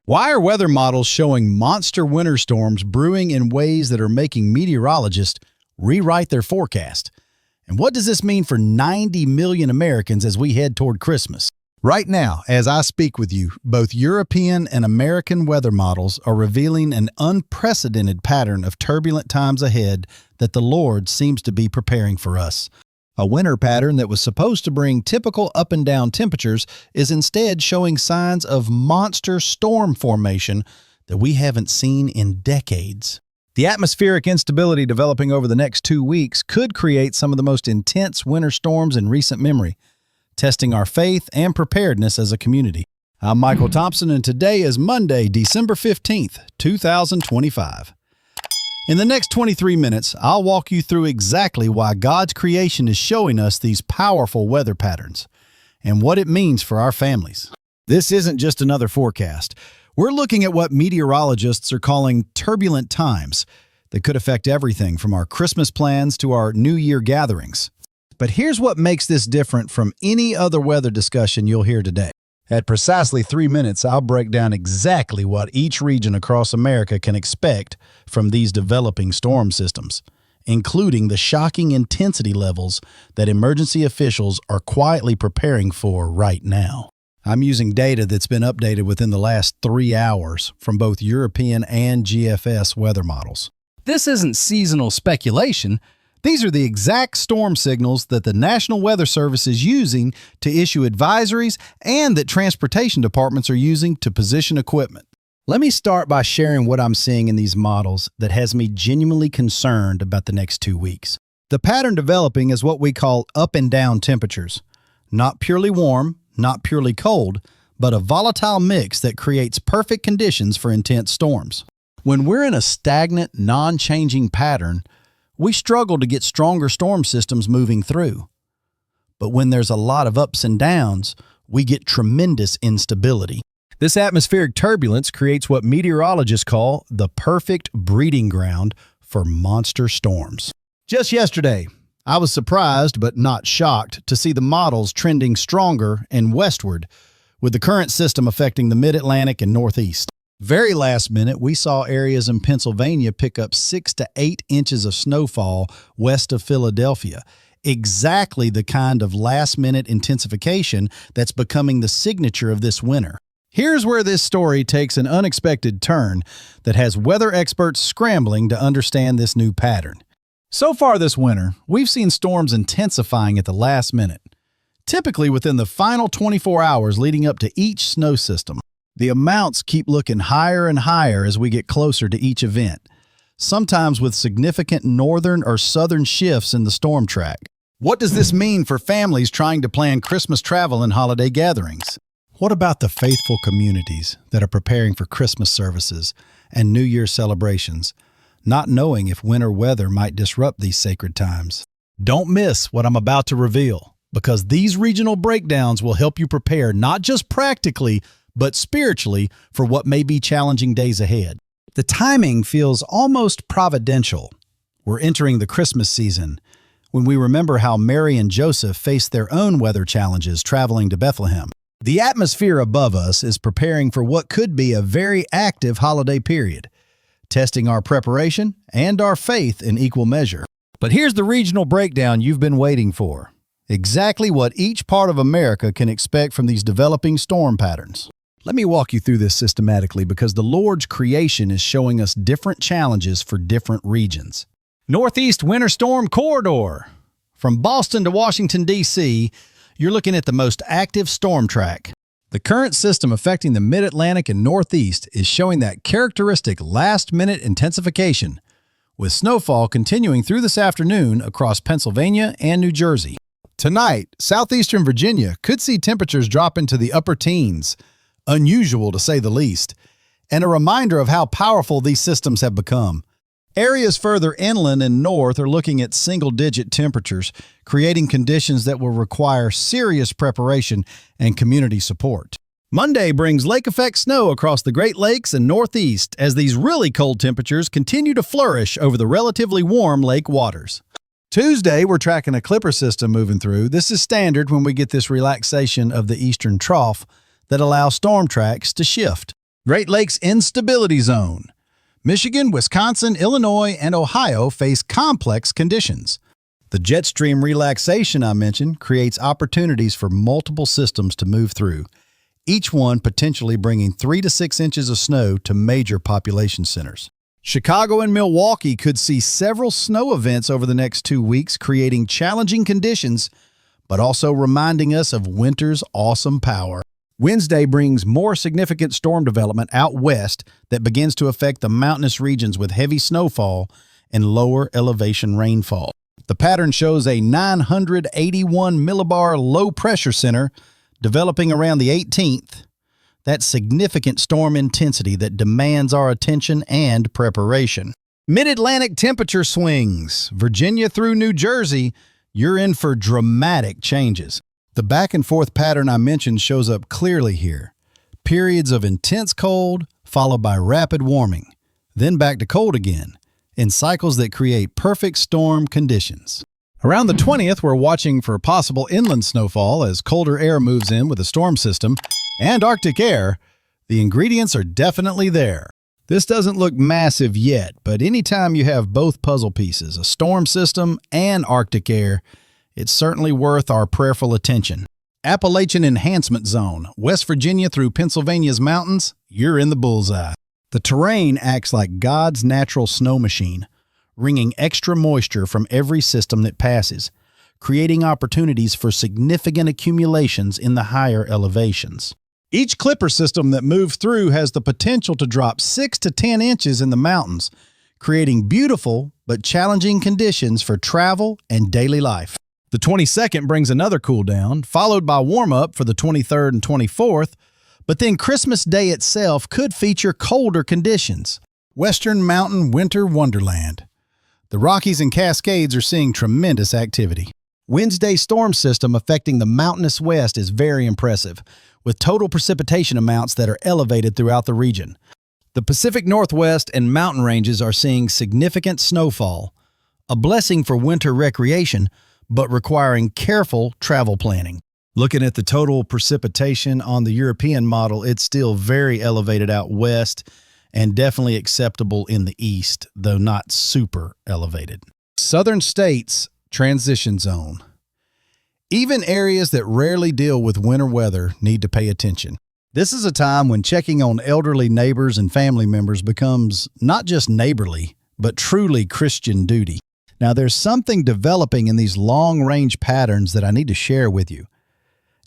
Why are weather models showing monster winter storms brewing in ways that are making meteorologists rewrite their forecast? And what does this mean for 90 million Americans as we head toward Christmas? Right now, as I speak with you, both European and American weather models are revealing an unprecedented pattern of turbulent times ahead that the Lord seems to be preparing for us. A winter pattern that was supposed to bring typical up and down temperatures is instead showing signs of monster storm formation that we haven't seen in decades. The atmospheric instability developing over the next 2 weeks could create some of the most intense winter storms in recent memory, testing our faith and preparedness as a community. I'm Michael Thompson, and today is Monday, December 15th, 2025. In the next 23 minutes, I'll walk you through exactly why God's creation is showing us these powerful weather patterns and what it means for our families. This isn't just another forecast. We're looking at what meteorologists are calling turbulent times that could affect everything from our Christmas plans to our New Year gatherings. But here's what makes this different from any other weather discussion you'll hear today. At precisely 3 minutes, I'll break down exactly what each region across America can expect from these developing storm systems, including the shocking intensity levels that emergency officials are quietly preparing for right now. I'm using data that's been updated within the last 3 hours from both European and GFS weather models. This isn't seasonal speculation. These are the exact storm signals that the National Weather Service is using to issue advisories and that transportation departments are using to position equipment. Let me start by sharing what I'm seeing in these models that has me genuinely concerned about the next 2 weeks. The pattern developing is what we call up and down temperatures. Not purely warm, not purely cold, but a volatile mix that creates perfect conditions for intense storms. When we're in a stagnant, non-changing pattern, we struggle to get stronger storm systems moving through. But when there's a lot of ups and downs, we get tremendous instability. This atmospheric turbulence creates what meteorologists call the perfect breeding ground for monster storms. Just yesterday, I was surprised but not shocked to see the models trending stronger and westward, with the current system affecting the mid-Atlantic and Northeast. Very last minute, we saw areas in Pennsylvania pick up 6 to 8 inches of snowfall west of Philadelphia, exactly the kind of last-minute intensification that's becoming the signature of this winter. Here's where this story takes an unexpected turn that has weather experts scrambling to understand this new pattern. So far this winter, we've seen storms intensifying at the last minute, typically within the final 24 hours leading up to each snow system. The amounts keep looking higher and higher as we get closer to each event, sometimes with significant northern or southern shifts in the storm track. What does this mean for families trying to plan Christmas travel and holiday gatherings? What about the faithful communities that are preparing for Christmas services and New Year celebrations, not knowing if winter weather might disrupt these sacred times? Don't miss what I'm about to reveal, because these regional breakdowns will help you prepare not just practically, but spiritually for what may be challenging days ahead. The timing feels almost providential. We're entering the Christmas season when we remember how Mary and Joseph faced their own weather challenges traveling to Bethlehem. The atmosphere above us is preparing for what could be a very active holiday period, testing our preparation and our faith in equal measure. But here's the regional breakdown you've been waiting for. Exactly what each part of America can expect from these developing storm patterns. Let me walk you through this systematically because the Lord's creation is showing us different challenges for different regions. Northeast Winter Storm Corridor. From Boston to Washington, D.C., you're looking at the most active storm track. The current system affecting the Mid-Atlantic and Northeast is showing that characteristic last-minute intensification, with snowfall continuing through this afternoon across Pennsylvania and New Jersey. Tonight, southeastern Virginia could see temperatures drop into the upper teens, unusual to say the least, and a reminder of how powerful these systems have become. Areas further inland and north are looking at single-digit temperatures, creating conditions that will require serious preparation and community support. Monday brings lake-effect snow across the Great Lakes and Northeast as these really cold temperatures continue to flourish over the relatively warm lake waters. Tuesday, we're tracking a clipper system moving through. This is standard when we get this relaxation of the eastern trough that allows storm tracks to shift. Great Lakes Instability Zone. Michigan, Wisconsin, Illinois, and Ohio face complex conditions. The jet stream relaxation I mentioned creates opportunities for multiple systems to move through, each one potentially bringing 3 to 6 inches of snow to major population centers. Chicago and Milwaukee could see several snow events over the next 2 weeks, creating challenging conditions, but also reminding us of winter's awesome power. Wednesday brings more significant storm development out west that begins to affect the mountainous regions with heavy snowfall and lower elevation rainfall. The pattern shows a 981 millibar low pressure center developing around the 18th. That's significant storm intensity that demands our attention and preparation. Mid-Atlantic temperature swings. Virginia through New Jersey, you're in for dramatic changes. The back and forth pattern I mentioned shows up clearly here. Periods of intense cold, followed by rapid warming, then back to cold again, in cycles that create perfect storm conditions. Around the 20th, we're watching for possible inland snowfall as colder air moves in with a storm system and Arctic air. The ingredients are definitely there. This doesn't look massive yet, but anytime you have both puzzle pieces, a storm system and Arctic air, it's certainly worth our prayerful attention. Appalachian Enhancement Zone, West Virginia through Pennsylvania's mountains, you're in the bullseye. The terrain acts like God's natural snow machine, wringing extra moisture from every system that passes, creating opportunities for significant accumulations in the higher elevations. Each clipper system that moves through has the potential to drop 6 to 10 inches in the mountains, creating beautiful but challenging conditions for travel and daily life. The 22nd brings another cool down, followed by warm-up for the 23rd and 24th, but then Christmas Day itself could feature colder conditions. Western Mountain Winter Wonderland. The Rockies and Cascades are seeing tremendous activity. Wednesday's storm system affecting the mountainous west is very impressive, with total precipitation amounts that are elevated throughout the region. The Pacific Northwest and mountain ranges are seeing significant snowfall, a blessing for winter recreation, but requiring careful travel planning. Looking at the total precipitation on the European model, it's still very elevated out west and definitely acceptable in the east, though not super elevated. Southern states, transition zone. Even areas that rarely deal with winter weather need to pay attention. This is a time when checking on elderly neighbors and family members becomes not just neighborly, but truly Christian duty. Now, there's something developing in these long-range patterns that I need to share with you,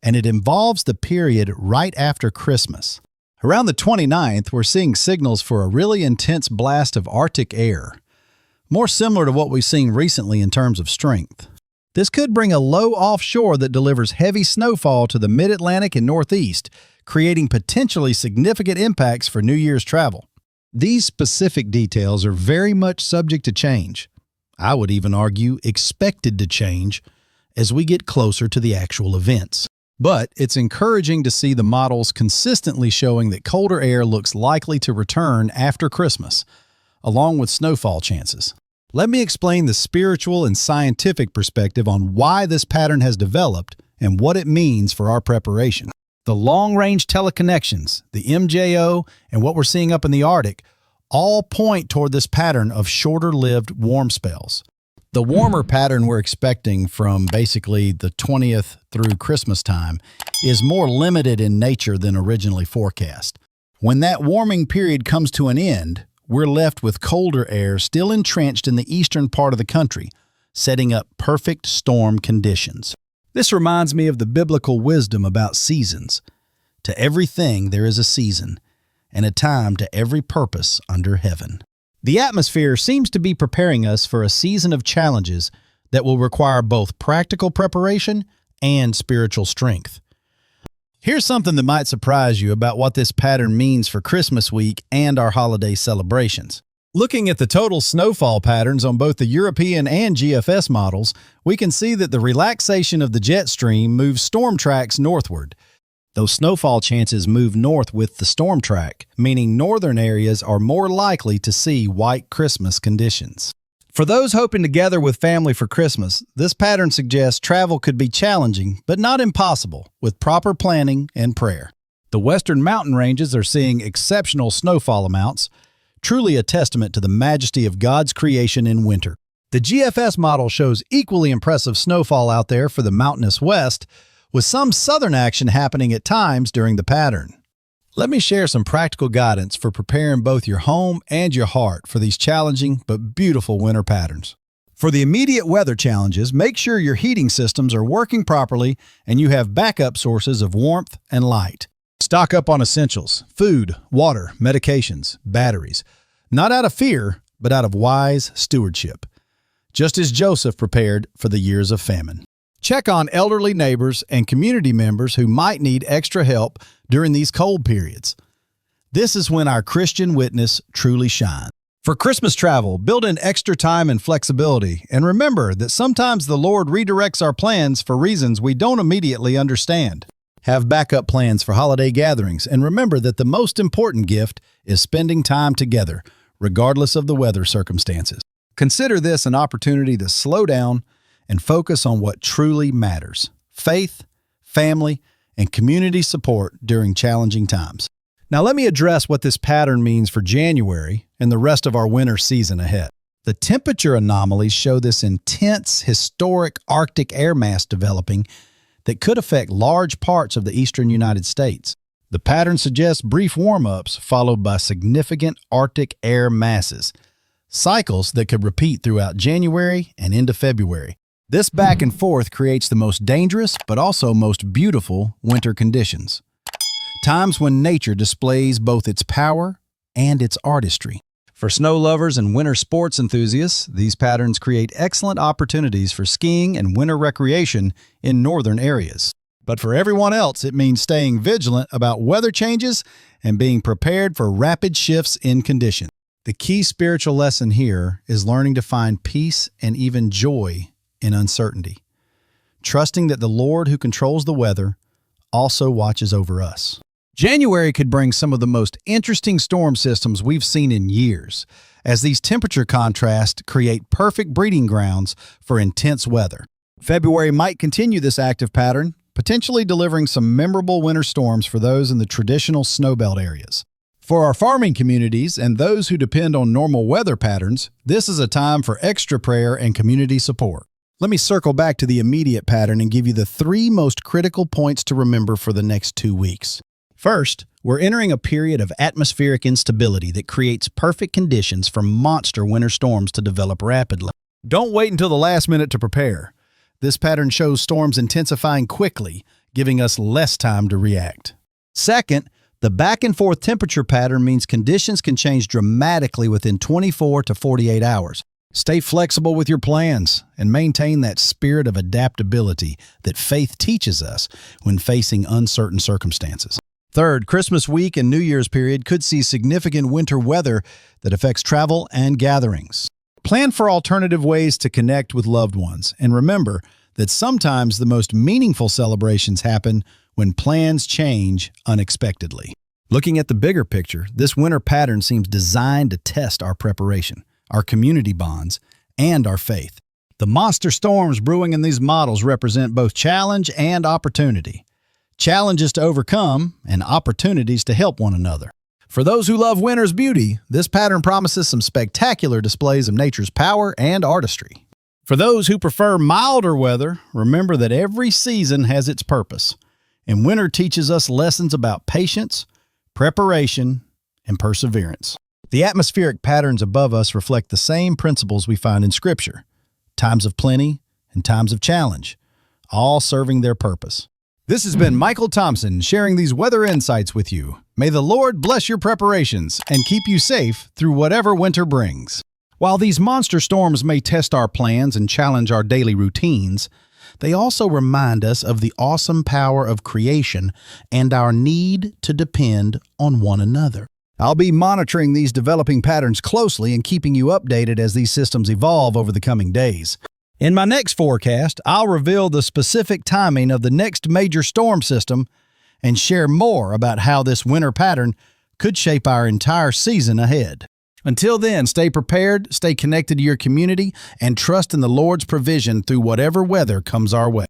and it involves the period right after Christmas. Around the 29th, we're seeing signals for a really intense blast of Arctic air, more similar to what we've seen recently in terms of strength. This could bring a low offshore that delivers heavy snowfall to the mid-Atlantic and Northeast, creating potentially significant impacts for New Year's travel. These specific details are very much subject to change. I would even argue expected to change as we get closer to the actual events. But it's encouraging to see the models consistently showing that colder air looks likely to return after Christmas, along with snowfall chances. Let me explain the spiritual and scientific perspective on why this pattern has developed and what it means for our preparation. The long-range teleconnections, the MJO, and what we're seeing up in the Arctic all point toward this pattern of shorter-lived warm spells. The warmer pattern we're expecting from basically the 20th through Christmas time is more limited in nature than originally forecast. When that warming period comes to an end, we're left with colder air still entrenched in the eastern part of the country, setting up perfect storm conditions. This reminds me of the biblical wisdom about seasons. To everything there is a season, and a time to every purpose under heaven. The atmosphere seems to be preparing us for a season of challenges that will require both practical preparation and spiritual strength. Here's something that might surprise you about what this pattern means for Christmas week and our holiday celebrations. Looking at the total snowfall patterns on both the European and GFS models, we can see that the relaxation of the jet stream moves storm tracks northward. Those snowfall chances move north with the storm track, meaning northern areas are more likely to see white Christmas conditions. For those hoping to gather with family for Christmas, this pattern suggests travel could be challenging, but not impossible, with proper planning and prayer. The western mountain ranges are seeing exceptional snowfall amounts, truly a testament to the majesty of God's creation in winter. The GFS model shows equally impressive snowfall out there for the mountainous west, with some southern action happening at times during the pattern. Let me share some practical guidance for preparing both your home and your heart for these challenging but beautiful winter patterns. For the immediate weather challenges, make sure your heating systems are working properly and you have backup sources of warmth and light. Stock up on essentials: food, water, medications, batteries. Not out of fear, but out of wise stewardship. Just as Joseph prepared for the years of famine. Check on elderly neighbors and community members who might need extra help during these cold periods. This is when our Christian witness truly shines. For Christmas travel, build in extra time and flexibility, and remember that sometimes the Lord redirects our plans for reasons we don't immediately understand. Have backup plans for holiday gatherings, and remember that the most important gift is spending time together, regardless of the weather circumstances. Consider this an opportunity to slow down and focus on what truly matters: faith, family, and community support during challenging times. Now let me address what this pattern means for January and the rest of our winter season ahead. The temperature anomalies show this intense, historic Arctic air mass developing that could affect large parts of the eastern United States. The pattern suggests brief warm-ups followed by significant Arctic air masses, cycles that could repeat throughout January and into February. This back and forth creates the most dangerous but also most beautiful winter conditions. Times when nature displays both its power and its artistry. For snow lovers and winter sports enthusiasts, these patterns create excellent opportunities for skiing and winter recreation in northern areas. But for everyone else, it means staying vigilant about weather changes and being prepared for rapid shifts in conditions. The key spiritual lesson here is learning to find peace and even joy in uncertainty, trusting that the Lord who controls the weather also watches over us. January could bring some of the most interesting storm systems we've seen in years, as these temperature contrasts create perfect breeding grounds for intense weather. February might continue this active pattern, potentially delivering some memorable winter storms for those in the traditional snowbelt areas. For our farming communities and those who depend on normal weather patterns, this is a time for extra prayer and community support. Let me circle back to the immediate pattern and give you the 3 most critical points to remember for the next 2 weeks. First, we're entering a period of atmospheric instability that creates perfect conditions for monster winter storms to develop rapidly. Don't wait until the last minute to prepare. This pattern shows storms intensifying quickly, giving us less time to react. Second, the back and forth temperature pattern means conditions can change dramatically within 24 to 48 hours. Stay flexible with your plans and maintain that spirit of adaptability that faith teaches us when facing uncertain circumstances. Third, Christmas week and New Year's period could see significant winter weather that affects travel and gatherings. Plan for alternative ways to connect with loved ones, and remember that sometimes the most meaningful celebrations happen when plans change unexpectedly. Looking at the bigger picture, this winter pattern seems designed to test our preparation, our community bonds, and our faith. The monster storms brewing in these models represent both challenge and opportunity. Challenges to overcome and opportunities to help one another. For those who love winter's beauty, this pattern promises some spectacular displays of nature's power and artistry. For those who prefer milder weather, remember that every season has its purpose, and winter teaches us lessons about patience, preparation, and perseverance. The atmospheric patterns above us reflect the same principles we find in Scripture: times of plenty and times of challenge, all serving their purpose. This has been Michael Thompson sharing these weather insights with you. May the Lord bless your preparations and keep you safe through whatever winter brings. While these monster storms may test our plans and challenge our daily routines, they also remind us of the awesome power of creation and our need to depend on one another. I'll be monitoring these developing patterns closely and keeping you updated as these systems evolve over the coming days. In my next forecast, I'll reveal the specific timing of the next major storm system and share more about how this winter pattern could shape our entire season ahead. Until then, stay prepared, stay connected to your community, and trust in the Lord's provision through whatever weather comes our way.